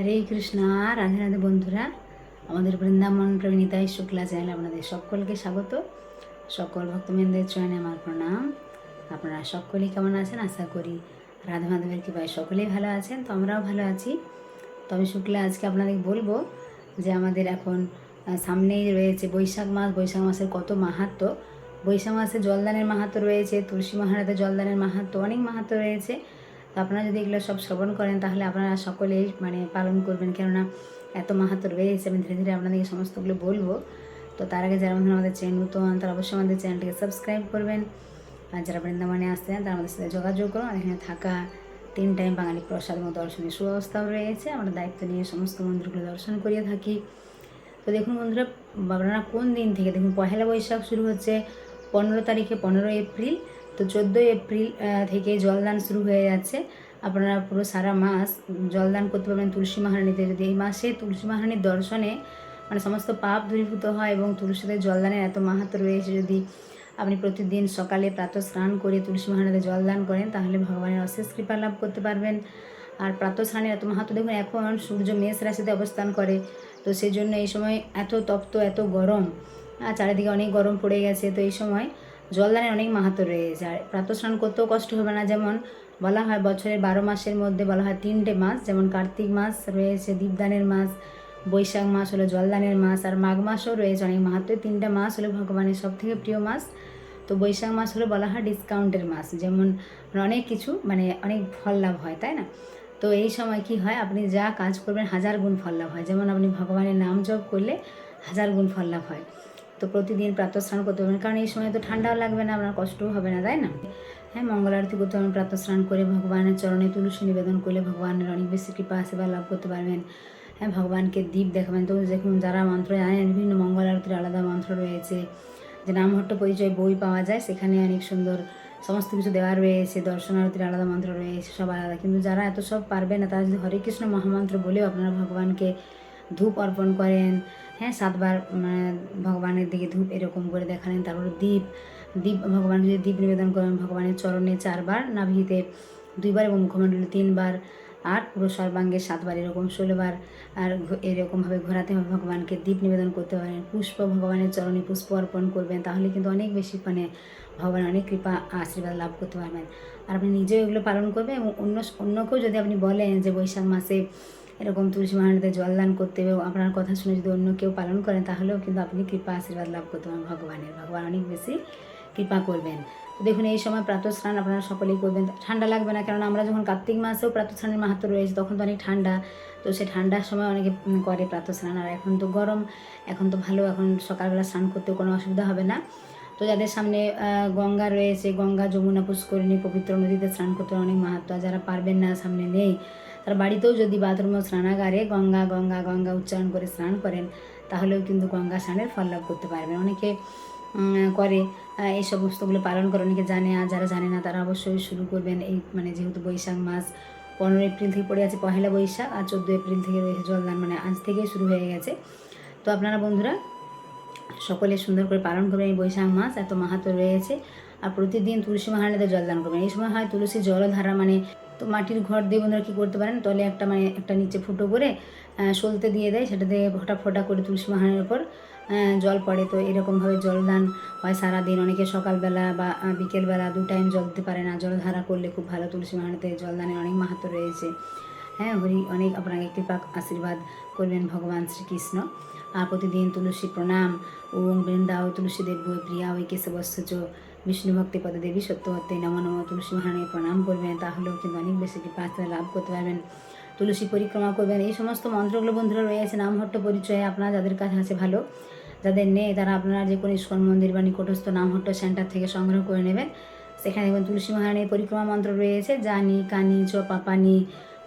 হরে কৃষ্ণা। রাধে রাধে বন্ধুরা, আমাদের বৃন্দাবন প্রবীণিতাই শুক্লা চ্যানেলে আপনাদের সকলকে স্বাগত। সকল ভক্তবৃন্দের চয়নে আমার প্রণাম। আপনারা সকলেই কেমন আছেন? আশা করি রাধা মাধবের কৃপায় সকলেই ভালো আছেন। তো আমরাও ভালো আছি। তবে শুক্লা আজকে আপনাদের বলবো যে আমাদের এখন সামনেই রয়েছে বৈশাখ মাস। বৈশাখ মাসের কত মাহাত্ম্য! বৈশাখ মাসে জলদানের মাহাত্ম্য রয়েছে, তুলসী মহারাজের জলদানের মাহাত্ম্য, অনেক মাহাত্ম্য রয়েছে। তো আপনারা যদি এগুলো সব শ্রবণ করেন তাহলে আপনারা সকলেই পালন করবেন, কেননা এত মাহাত্ম্য রয়েছে। আমি ধীরে ধীরে আপনাদেরকে সমস্তগুলো বলবো। তো তার আগে যারা আমাদের চ্যানেল নতুন, তারা অবশ্যই আমাদের চ্যানেলটিকে সাবস্ক্রাইব করবেন। আর যারা বৃন্দাবনে আসতেন তারা আমাদের সাথে যোগাযোগ করুন। এখানে থাকা 3 টাইম বাঙালি প্রসাদ এবং দর্শনের সুব্যবস্থাও রয়েছে। আমরা দায়িত্ব নিয়ে সমস্ত মন্দিরগুলো দর্শন করিয়ে থাকি। তো দেখুন বন্ধুরা, আপনারা কোন দিন থেকে দেখুন, পহেলা বৈশাখ শুরু হচ্ছে 15 তারিখে, 15 এপ্রিল। তো 14 এপ্রিল থেকে জলদান শুরু হয়ে যাচ্ছে। আপনারা পুরো সারা মাস জলদান করতে পারবেন তুলসী মহারানীতে। যদি এই মাসে তুলসী মহারানীর দর্শনে সমস্ত পাপ দূরীভূত হয় এবং তুলসীদের জলদানের এত মাহাত্ম্য রয়েছে। যদি আপনি প্রতিদিন সকালে প্রাতঃ স্নান করে তুলসী মহারানীতে জলদান করেন তাহলে ভগবানের অশেষ কৃপা লাভ করতে পারবেন। আর প্রাতঃ স্নানের এত মাহাত্ম্য দেখুন, এখন সূর্য মেষ রাশিতে অবস্থান করে। তো সেই জন্য এই সময় এত তপ্ত, এত গরম, চারিদিকে অনেক গরম পড়ে গেছে। তো এই সময় জলদানের অনেক মাহাত্ম্য রয়েছে। আর প্রাতঃ স্নান করতেও কষ্ট হবে না। যেমন বলা হয় বছরের 12 মাসের মধ্যে বলা হয় 3টে মাস, যেমন কার্তিক মাস রয়েছে দীপদানের মাস, বৈশাখ মাস হলো জলদানের মাস, আর মাঘ মাসও রয়েছে অনেক মাহাত্ম্য। 3টা মাস হলো ভগবানের সবথেকে প্রিয় মাস। তো বৈশাখ মাস হলো বলা হয় ডিসকাউন্টের মাস, যেমন অনেক কিছু অনেক ফল লাভ হয়, তাই না? তো এই সময় কি হয়, আপনি যা কাজ করবেন 1000 গুণ ফল লাভ হয়। যেমন আপনি ভগবানের নাম জপ করলে 1000 গুণ ফল লাভ হয়। তো প্রতিদিন প্রাতঃ স্নান করতে পারবেন, কারণ এই সময় তো ঠান্ডাও লাগবে না, আপনার কষ্টও হবে না, তাই না? হ্যাঁ, মঙ্গল আরতি করতে পারবেন, প্রাতঃ স্নান করে ভগবানের চরণে তুলসী নিবেদন করলে ভগবানের অনেক বেশি কৃপা আশীর্বাদ লাভ করতে পারবেন। হ্যাঁ, ভগবানকে দীপ দেখাবেন। তো দেখুন, যারা মন্ত্র জানেন, বিভিন্ন মঙ্গল আরতির আলাদা মন্ত্র রয়েছে, যে নামহট্ট পরিচয় বই পাওয়া যায়, সেখানে অনেক সুন্দর সমস্ত কিছু দেওয়া রয়েছে। দর্শন আরতির আলাদা মন্ত্র রয়েছে, সব আলাদা। কিন্তু যারা এত সব পারবে না, তারা যদি হরে কৃষ্ণ মহামন্ত্র বলেও আপনারা ভগবানকে ধূপ অর্পণ করেন, হ্যাঁ 7বার ভগবানের দিকে ধূপ এরকম করে দেখালেন, তারপরে দীপ দীপ ভগবান যদি দীপ নিবেদন করেন, ভগবানের চরণে 4বার, নাভিতে 2বার এবং মুখমণ্ডলে 3বার, আর পুরো সর্বাঙ্গে 7বার, এরকম 16বার। আর এরকমভাবে ঘোরাতে হবে, ভগবানকে দীপ নিবেদন করতে পারেন। পুষ্প ভগবানের চরণে পুষ্প অর্পণ করবেন, তাহলে কিন্তু অনেক বেশি ভগবান অনেক কৃপা আশীর্বাদ লাভ করতে পারবেন। আর আপনি নিজেও এগুলো পালন করবেন এবং অন্যকেও যদি আপনি বলেন যে বৈশাখ মাসে এরকম তুলসী মহারানীতে জলদান করতে এবং আপনার কথা শুনে যদি অন্য কেউ পালন করেন, তাহলেও কিন্তু আপনি কৃপা আশীর্বাদ লাভ করতে পারেন ভগবানের। ভগবান অনেক বেশি কৃপা করবেন। তো দেখুন, এই সময় প্রাতঃ স্নান আপনারা সকলেই করবেন, ঠান্ডা লাগবে না। কারণ আমরা যখন কার্তিক মাসেও প্রাতঃ স্নানের মাহাত্ম্য রয়েছে, তখন তো অনেক ঠান্ডা। তো সে ঠান্ডার সময় অনেকে করে প্রাতঃ স্নান। আর এখন তো গরম, এখন তো ভালো, এখন সকালবেলা স্নান করতেও কোনো অসুবিধা হবে না। তো যাদের সামনে গঙ্গা রয়েছে, গঙ্গা, যমুনা, পুষ্করিণী, পবিত্র নদীতে স্নান করতে অনেক মাহাত্ম্য। যারা পারবেন না, সামনে নেই, তার বাড়িতেও যদি বাথরুম ও স্নানাগারে গঙ্গা গঙ্গা গঙ্গা উচ্চারণ করে স্নান করেন, তাহলেও কিন্তু গঙ্গা স্নানের ফল লাভ করতে পারবেন। অনেকে করে এই সমস্তগুলো পালন করে, অনেকে জানে। আর যারা জানে না তারা অবশ্যই শুরু করবেন। এই যেহেতু বৈশাখ মাস 15 এপ্রিল থেকে পড়ে আছে পহেলা বৈশাখ, আর 14 এপ্রিল থেকে রয়েছে জলদান, আজ থেকেই শুরু হয়ে গেছে। তো আপনারা বন্ধুরা সকলে সুন্দর করে পালন করবেন। এই বৈশাখ মাস এত মাহাত্ম্য রয়েছে। আর প্রতিদিন তুলসী মহারানীতে জলদান করবেন। এই সময় হয় তুলসী জলধারা, তো মাটির ঘর দিয়ে বন্ধুরা কী করতে পারেন, তলে একটা নিচে ফুটো করে সলতে দিয়ে দেয়, সেটাতে ফোঁটা ফোঁটা করে তুলসী মহারানীর ওপর জল পড়ে। তো এরকমভাবে জলদান হয় সারাদিন। অনেকে সকালবেলা বা বিকেলবেলা 2 টাইম জল দিতে পারে না, জলধারা করলে খুব ভালো। তুলসী মহারানীতে জলদানের অনেক মাহাত্ম্য রয়েছে। হ্যাঁ, অনেক আপনাকে কৃপা আশীর্বাদ করবেন ভগবান শ্রীকৃষ্ণ। আর প্রতিদিন তুলসী প্রণাম, ওম বৃন্দা ও তুলসী দেব প্রিয়া ওই কেশবস্য বিষ্ণু ভক্তি পদে দেবী সত্যবর্তী নম নম, তুলসী মহারানীকে প্রণাম করবেন, তাহলেও কিন্তু অনেক বেশি কৃপা লাভ করতে পারবেন। তুলসী পরিক্রমা করবেন। এই সমস্ত মন্ত্রগুলো বন্ধুরা রয়েছে নামহট্ট পরিচয়ে। আপনারা যাদের কাছে আছে ভালো, যাদের নেই তারা আপনারা যে কোনো ইস্কন মন্দির বা নিকটস্থ নামহট্ট সেন্টার থেকে সংগ্রহ করে নেবেন। সেখানে দেখবেন তুলসী মহারানীর পরিক্রমা মন্ত্র রয়েছে, জানি কানি চ পাপানি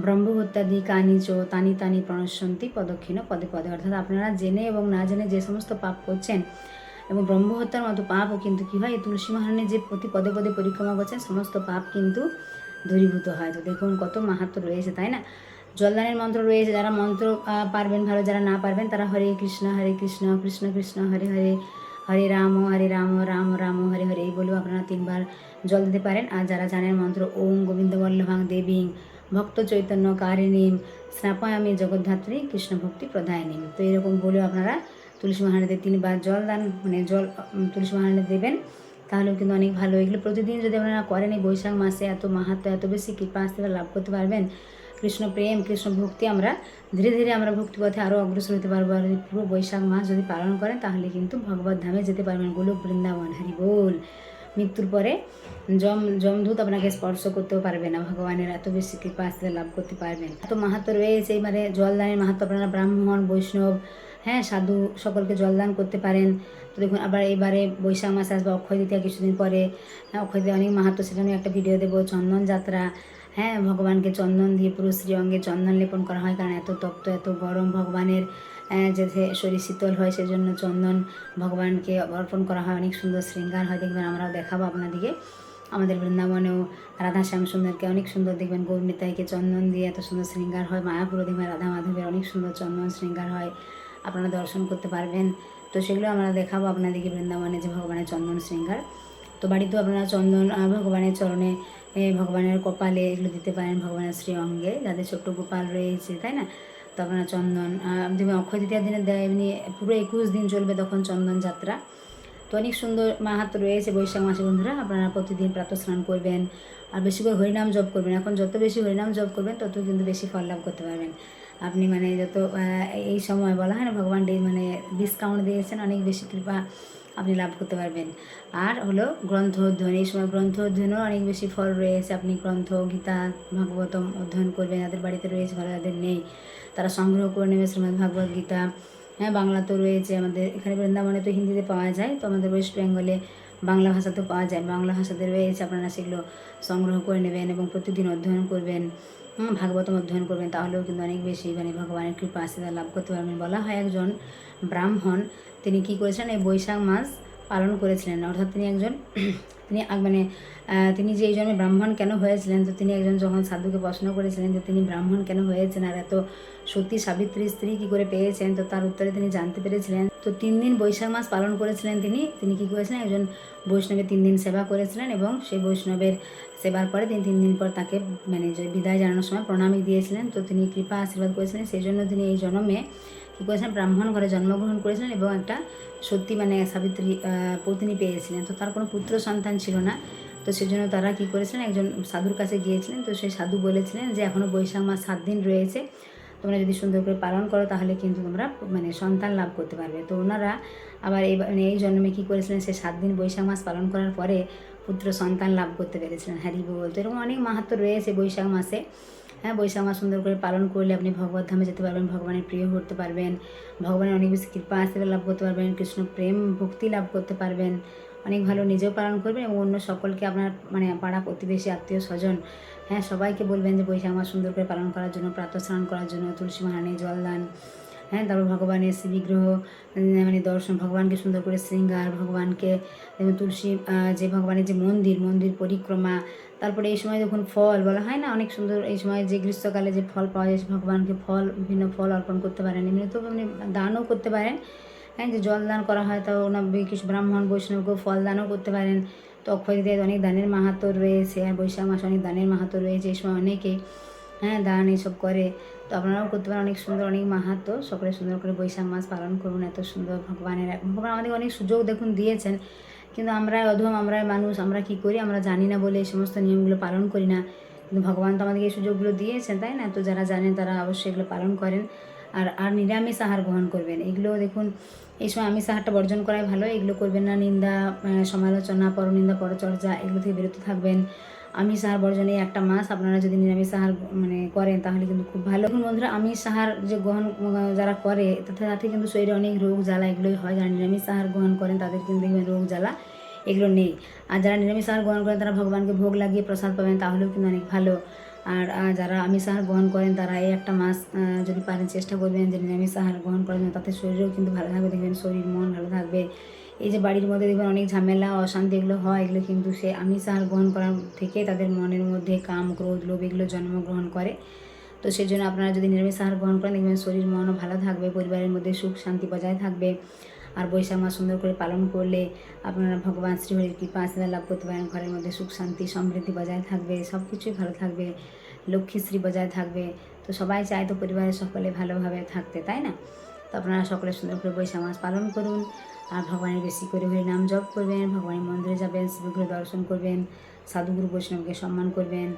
ব্রহ্মহত্যাদি কানি চো তানি তানি প্রণশন্তি পদক্ষিণ পদে পদে। অর্থাৎ আপনারা জেনে এবং না জেনে যে সমস্ত পাপ করছেন, এবং ব্রহ্মহত্যার মতো পাপও কিন্তু কী হয়, এই তুলসী মহারানীর যে প্রতি পদে পদে পরিক্রমা করছেন, সমস্ত পাপ কিন্তু দূরীভূত হয়। তো দেখুন কত মাহাত্ম্য রয়েছে, তাই না? জলদানের মন্ত্র রয়েছে। যারা মন্ত্র পারবেন ভালো, যারা না পারবেন তারা হরে কৃষ্ণ কৃষ্ণ কৃষ্ণ হরে হরে, হরে রাম রাম রাম হরে হরে, এই বলেও আপনারা 3বার জল দিতে পারেন। আর যারা জানেন মন্ত্র, ওম গোবিন্দ বল্লভাং দেবীং ভক্ত চৈতন্য কারিণীম স্নাপয়ামি জগদ্ধাত্রী কৃষ্ণ ভক্তি প্রদায়িনী। তো এরকম বলেও আপনারা তুলসী মহারানীতে 3 বার জল দান মানে জল তুলসী মহারানীতে দেবেন, তাহলেও কিন্তু অনেক ভালো। এগুলো প্রতিদিন যদি আপনারা করেন এই বৈশাখ মাসে এত মাহাত্ম্য, এত বেশি কৃপা আশীর্বাদ লাভ করতে পারবেন। কৃষ্ণ প্রেম কৃষ্ণ ভক্তি আমরা ধীরে ধীরে আমরা ভক্তিপথে আরও অগ্রসর হতে পারবো। আর পুরো বৈশাখ মাস যদি পালন করেন তাহলে কিন্তু ভগবত ধামে যেতে পারবেন, গোলক বৃন্দাবন। হরি বল। মৃত্যুর পরে যমদূত আপনাকে স্পর্শ করতেও পারবে না, ভগবানের এত বেশি কৃপা আশীর্বাদ লাভ করতে পারবেন। এত মাহাত্ম্য রয়েছে। মানে জলদানের মাহাত্ম্য, আপনারা ব্রাহ্মণ বৈষ্ণব সাধু সকলকে জলদান করতে পারেন। তো দেখুন আবার এবারে বৈশাখ মাসে আসবে অক্ষয় তৃতীয়া কিছুদিন পরে। অক্ষয় তৃতীয়া অনেক মাহাত্ম্য, সেটা নিয়ে একটা ভিডিও দেবো। চন্দন যাত্রা, ভগবানকে চন্দন দিয়ে পুরো শ্রী অঙ্গে চন্দন লেপন করা হয়, কারণ এত তপ্ত এত গরম ভগবানের যাতে শরীর শীতল হয় সেজন্য চন্দন ভগবানকে অর্পণ করা হয়। অনেক সুন্দর শৃঙ্গার হয়, দেখবেন আমরাও দেখাবো আপনাদিকে। আমাদের বৃন্দাবনেও রাধা শ্যাম সুন্দরকে অনেক সুন্দর দেখবেন, গৌরনিতাইকে চন্দন দিয়ে এত সুন্দর শৃঙ্গার হয়। মায়াপুরে দেখবেন রাধা মাধবের অনেক সুন্দর চন্দন শৃঙ্গার হয়, আপনারা দর্শন করতে পারবেন। তো সেগুলো আমরা দেখাবো আপনাদেরকে বৃন্দাবনে যে ভগবানের চন্দন শৃঙ্গার। তো বাড়িতেও আপনারা চন্দন ভগবানের চরণে ভগবানের কপালে এগুলো দিতে পারেন, ভগবানের শ্রী অঙ্গে যাদের ছোট্ট গোপাল রয়েছে, তাই না। তো আপনারা চন্দন দেখবেন অক্ষয় তৃতীয়ার দিনে দেয়, এমনি পুরো 21 দিন চলবে তখন চন্দন যাত্রা। তো অনেক সুন্দর মাহাত্ম্য রয়েছে বৈশাখ মাসে বন্ধুরা। আপনারা প্রতিদিন প্রাতঃ স্নান করবেন আর বেশি করে হরিনাম জপ করবেন। এখন যত বেশি হরিনাম জপ করবেন তত কিন্তু বেশি ফল লাভ করতে পারবেন আপনি। মানে যত এই সময় বলা হয় না ভগবান মানে ডিসকাউন্ট দিয়েছেন, অনেক বেশি কৃপা আপনি লাভ করতে পারবেন। আর হলো গ্রন্থ অধ্যয়ন, এই সময় গ্রন্থ অধ্যয়নও অনেক বেশি ফল রয়েছে। আপনি গ্রন্থ গীতা ভাগবতম অধ্যয়ন করবেন, যাদের বাড়িতে রয়েছে ভালো, যাদের নেই তারা সংগ্রহ করে নেবে শ্রীমদ্ ভাগবত গীতা। বাংলা তো রয়েছে আমাদের এখানে বৃন্দাবনে, তো হিন্দিতে পাওয়া যায়, তো আমাদের ওয়েস্ট বেঙ্গলে বাংলা ভাষাতেও পাওয়া যায়। বাংলা ভাষাতে রয়েছে, আপনারা সেগুলো সংগ্রহ করে নেবেন এবং প্রতিদিন অধ্যয়ন করবেন, ভাগবতম অধ্যয়ন করবেন, তাহলেও কিন্তু অনেক বেশি মানে ভগবানের কৃপা আশীর্বাদ লাভ করতে পারবেন। বলা হয় একজন ব্রাহ্মণ তিনি কী করেছিলেন, এই বৈশাখ মাস পালন করেছিলেন। অর্থাৎ তিনি একজন তিনি যে এই জন্মে ব্রাহ্মণ কেন হয়েছিলেন, তো তিনি একজন যখন সাধুকে প্রশ্ন করেছিলেন যে তিনি ব্রাহ্মণ কেন হয়েছেন আর এত সতী সাবিত্রী স্ত্রী কী করে পেয়েছেন, তো তার উত্তরে তিনি জানতে পেরেছিলেন। তো 3 দিন বৈশাখ মাস পালন করেছিলেন তিনি কী করেছিলেন, একজন বৈষ্ণবের 3 দিন সেবা করেছিলেন এবং সেই বৈষ্ণবের সেবার পরে তিনি 3 দিন পর তাকে মানে যে বিদায় জানানোর সময় প্রণামী দিয়েছিলেন। তো তিনি কৃপা আশীর্বাদ করেছিলেন, সেই জন্য তিনি এই জন্মে কী করেছিলেন, ব্রাহ্মণ ঘরে জন্মগ্রহণ করেছিলেন এবং একটা সত্যি মানে সাবিত্রী পত্নী পেয়েছিলেন। তো তার কোনো পুত্র সন্তান ছিল না, তো সেজন্য তারা কী করেছিলেন, একজন সাধুর কাছে গিয়েছিলেন। তো সেই সাধু বলেছিলেন যে এখনও বৈশাখ মাস 7 দিন রয়েছে, তোমরা যদি সুন্দর করে পালন করো তাহলে কিন্তু তোমরা মানে সন্তান লাভ করতে পারবে। তো ওনারা আবার এই জন্মে কী করেছিলেন, সে 7 দিন বৈশাখ মাস পালন করার পরে পুত্র সন্তান লাভ করতে পেরেছিলেন। হরি বল। তো এরকম অনেক মাহাত্ম্য রয়েছে বৈশাখ মাসে। বৈশাখ মাস সুন্দর করে পালন করলে আপনি ভগবত ধামে যেতে পারবেন, ভগবানের প্রিয় হতে পারবেন, ভগবানের অনেক বেশি কৃপা আশীর্বাদ লাভ করতে পারবেন, কৃষ্ণ প্রেম ভক্তি লাভ করতে পারবেন। অনেক ভালো নিজেও পালন করবেন এবং অন্য সকলকে আপনার মানে পাড়া প্রতিবেশী আত্মীয় স্বজন সবাইকে বলবেন যে বৈশাখ মাস সুন্দর করে পালন করার জন্য, প্রাতঃ স্নান করার জন্য, তুলসী মহারানী জলদান, তারপর ভগবানের শ্রী বিগ্রহ মানে দর্শন, ভগবানকে সুন্দর করে শৃঙ্গার, ভগবানকে তুলসী যে ভগবানের যে মন্দির পরিক্রমা। তারপরে এই সময় দেখুন ফল বলা হয় না, অনেক সুন্দর এই সময় যে গ্রীষ্মকালে যে ফল পাওয়া যায়, ভগবানকে ফল বিভিন্ন ফল অর্পণ করতে পারেন। এমনি তো আপনি দানও করতে পারেন, যে জল দান করা হয়, তো ওনার কিছু ব্রাহ্মণ বৈষ্ণবকেও ফল দানও করতে পারেন। তো অক্ষয় তৃতীয়ায় অনেক দানের মাহাত্ম্য রয়েছে, আর বৈশাখ মাসে অনেক দানের মাহাত্ম্য রয়েছে। এই সময় অনেকে দান এইসব করে, তো আপনারাও করতে পারেন, অনেক সুন্দর অনেক মাহাত্ম্য। সকলে সুন্দর করে বৈশাখ মাস পালন করুন। এত সুন্দর ভগবান আমাদের অনেক সুযোগ দেখুন দিয়েছেন, কিন্তু আমরা অধম, আমরা মানুষ, আমরা কি করি, আমরা জানি না বলে এই সমস্ত নিয়মগুলো পালন করি না। কিন্তু ভগবান তো আমাদেরকে এই সুযোগগুলো দিয়েছেন, তাই না। তো যারা জানেন তারা অবশ্যই এগুলো পালন করেন। আর নিরামিষ আহার গ্রহণ করবেন। এগুলো দেখুন এই সময় আমিষ আহারটা বর্জন করাই ভালো, এগুলো করবেন না। নিন্দা সমালোচনা পরনিন্দা পরচর্চা এগুলো থেকে বিরত থাকবেন। আমিষ আহার বর্জনে একটা মাস আপনারা যদি নিরামিষ আহার মানে করেন তাহলে কিন্তু খুব ভালো। এখন বন্ধুরা আমিষ আহার যে গ্রহণ যারা করে তাতে কিন্তু শরীরে অনেক রোগ জ্বালা এগুলোই হয়। যারা নিরামিষ আহার গ্রহণ করেন তাদের কিন্তু দেখবেন রোগ জ্বালা এগুলো নেই। আর যারা নিরামিষ আহার গ্রহণ করেন তারা ভগবানকে ভোগ লাগিয়ে প্রসাদ পাবেন, তাহলেও কিন্তু অনেক ভালো। আর যারা আমিষ আহার গ্রহণ করেন তারা এই একটা মাস যদি পারেন চেষ্টা করবেন যে নিরামিষ আহার গ্রহণ করার জন্য, তাতে শরীরেও কিন্তু ভালো থাকবে, দেখবেন শরীর মন ভালো থাকবে। এই যে বাড়ির মধ্যে দেখবেন অনেক ঝামেলা অশান্তি এগুলো হয়, এগুলো কিন্তু সে আমিষ আহার গ্রহণ করার থেকে তাদের মনের মধ্যে কাম ক্রোধ লোভ এগুলো জন্মগ্রহণ করে। তো সেই জন্য আপনারা যদি নিরামিষ আহার গ্রহণ করেন দেখবেন শরীর মনও ভালো থাকবে, পরিবারের মধ্যে সুখ শান্তি বজায় থাকবে। আর বৈশাখ মাস সুন্দর করে পালন করলে আপনারা ভগবান শ্রীহরির কৃপা আশীর্বাদ লাভ করতে পারেন, ঘরের মধ্যে সুখ শান্তি সমৃদ্ধি বজায় থাকবে, সব কিছুই ভালো থাকবে। লক্ষ্মীশ্রী বজায় থাকবে। তো সবাই চায় তো পরিবারের সকলে ভালোভাবে থাকতে, তাই না? তো আপনারা সকলে সুন্দর করে বৈশাখ মাস পালন করুন, আর ভগবানের বেশি করে হরি নাম জপ করবেন, ভগবানের মন্দিরে যাবেন, শিবগুরু দর্শন করবেন, সাধুগুরু বৈষ্ণবকে সম্মান করবেন।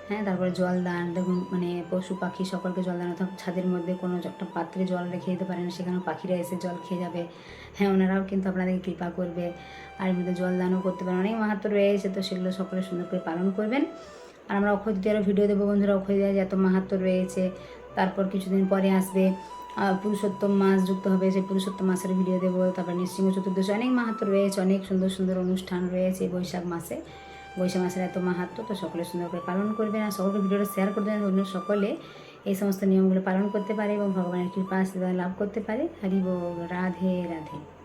হ্যাঁ, তারপরে জল দান, দেখুন মানে পশু পাখি সকলকে জল দান, অর্থাৎ ছাদের মধ্যে কোনো একটা পাত্রে জল রেখে দিতে পারেন, সেখানেও পাখিরা এসে জল খেয়ে যাবে। হ্যাঁ, ওনারাও কিন্তু আপনাদেরকে কৃপা করবে। আর এর মধ্যে জল দানও করতে পারেন, অনেক মাহাত্ম্য রয়েছে, তো সেগুলো সকলে সুন্দর করে পালন করবেন। আর আমরা অক্ষয় তৃতীয়ারও ভিডিও দেবো বন্ধুরা, অক্ষয় তৃতীয়া যে এত মাহাত্ম্য রয়েছে। তারপর কিছুদিন পরে আসবে পুরুষোত্তম মাস যুক্ত হবে, সেই পুরুষোত্তম মাসের ভিডিও দেবো। তারপর নৃসিংহ চতুর্দশী, অনেক মাহাত্ম্য রয়েছে, অনেক সুন্দর সুন্দর অনুষ্ঠান রয়েছে বৈশাখ মাসে। বৈশাখ মাসের এত মাহাত্ম্য, তো সকলে সুন্দর করে পালন করবেন, আর সকলকে ভিডিওটা শেয়ার করে দেবেন, অন্য সকলে এই সমস্ত নিয়মগুলো পালন করতে পারে এবং ভগবানের কৃপা আশীর্বাদ লাভ করতে পারে। হরি বল, রাধে রাধে।